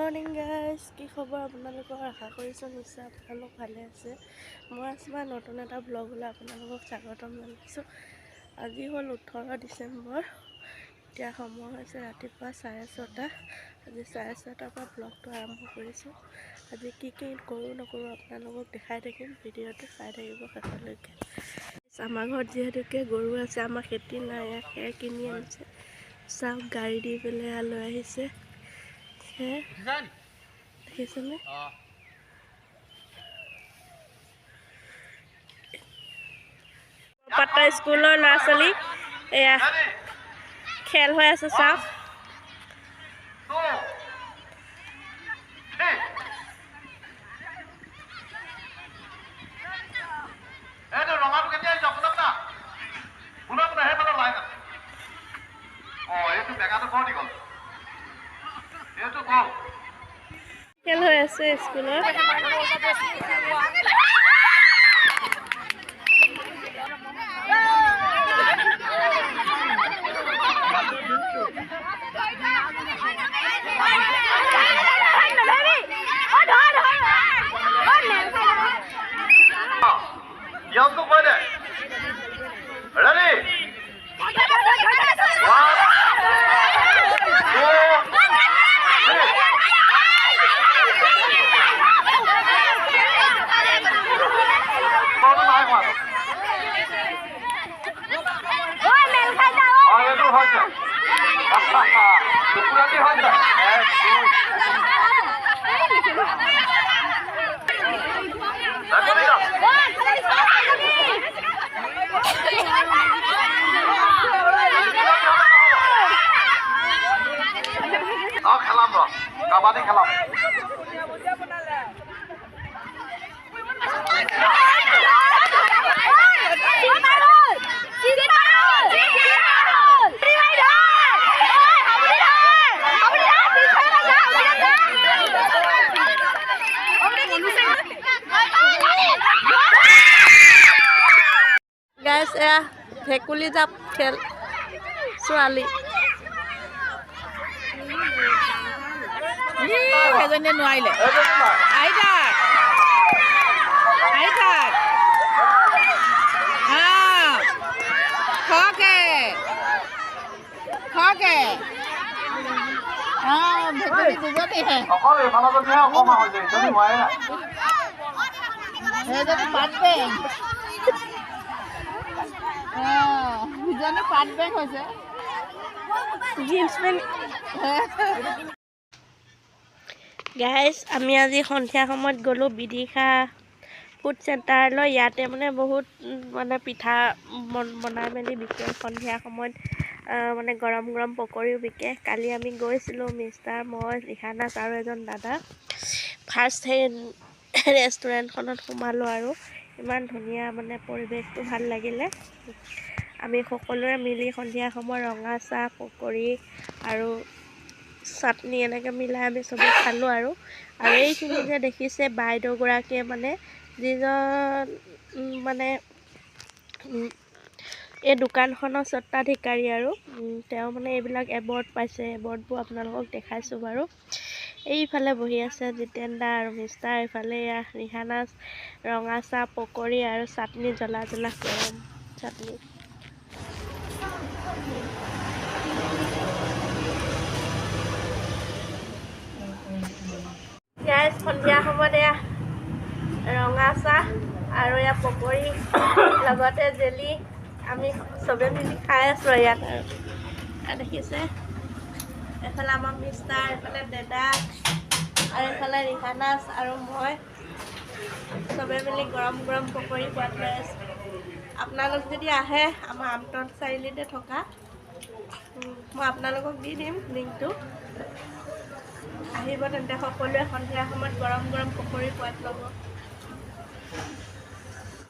Morning guys, কি খবৰ আপোনালোকৰ? আশা কৰিছোঁ নিশ্চয় আপোনালোক ভালে আছে। মই আছোঁ নতুন এটা ব্লগলৈ আপোনালোকক স্বাগতম জনাইছোঁ। আজি হ'ল 18 ডিচেম্বৰ। এতিয়া সময় হৈছে ৰাতিপুৱা 6:30। আজি 6:30 পৰা ব্লগটো আৰম্ভ কৰিছোঁ। আজি কি কৰোঁ নকৰোঁ আপোনালোকক দেখাই থাকিম, ভিডিঅ'টো চাই থাকিব শেষলৈকে। আমাৰ ঘৰত যিহেতুকে গৰু আছে, আমাৰ খেতি নাই, খেৰ কিনি আনিছে। চাওক, গাড়ী দি পেলাই লৈ আহিছে। দেখিছেনে? পাতা স্কুলৰ ল'ৰা ছোৱালী এয়া খেল হৈ আছে, চাওক। খেল হৈ আছে স্কুলত। কাবাডী খেলাম। গাইছ, এয়া ভেকুলী জাপ খেল ছোৱালী। সেইজনীয়ে নোৱাৰিলে। আহি থাক, আহি থাক। খকে খকে ভেকুলী দুজনীহে। অকল এইফালজনীহে অকণমান হৈছে, ইজনী নোৱাৰে নাই। সেইজনী পাত বেং, ইজনী পাত বেং হৈছে। Jeans pant. গাইজ, আমি আজি সন্ধিয়া সময়ত গ'লোঁ বিদিশা ফুড চেণ্টাৰলৈ। ইয়াতে মানে বহুত পিঠা বনাই মেলি বিকে। সন্ধিয়া সময়ত মানে গৰম গৰম পকৰিও বিকে। কালি আমি গৈছিলোঁ, মিষ্টাৰ, মই, ৰিহানাছ আৰু এজন দাদা। ফাৰ্ষ্ট সেই ৰেষ্টুৰেণ্টখনত সোমালোঁ আৰু ইমান ধুনীয়া পৰিৱেশটো ভাল লাগিলে। আমি সকলোৱে মিলি সন্ধিয়া সময়ত ৰঙা চাহ, পকৰি আৰু চাটনি এনেকৈ মিলাই আমি চবেই খালোঁ। আৰু এইখিনি যে দেখিছে বাইদেউগৰাকীয়ে যিজন এই দোকানখনৰ স্বত্বাধিকাৰী, আৰু তেওঁ এইবিলাক এৱাৰ্ড পাইছে। এৱাৰ্ডবোৰ আপোনালোকক দেখাইছোঁ বাৰু। এইফালে বহি আছে জিতেন দা আৰু মিষ্টাৰ। এইফালে ৰিহানাছ, ৰঙা চাহ, পকৰি আৰু চাটনি, জ্বলা জ্বলা গৰম চাটনি। গাইজ, সন্ধিয়া সময়ত এয়া ৰঙা চাহ আৰু এয়া পকৰি লগতে জেলি আমি চবে মিলি খাই আছোঁ ইয়াত। আৰু দেখিছে, এফালে আমাৰ মিষ্টাৰ, এফালে দাদা আৰু এফালে ৰিহানাছ আৰু মই চবে মিলি গৰম গৰম পকৰি খোৱাত লৈ আছোঁ। আপোনালোক যদি আহে আমাৰ আমতল চাৰিআলিতে থকা, মই আপোনালোকক দি দিম লিংকটো। আহিব তেন্তে সকলোৱে সন্ধিয়া সময়ত গৰম গৰম পকৰি খোৱাত ল'ব।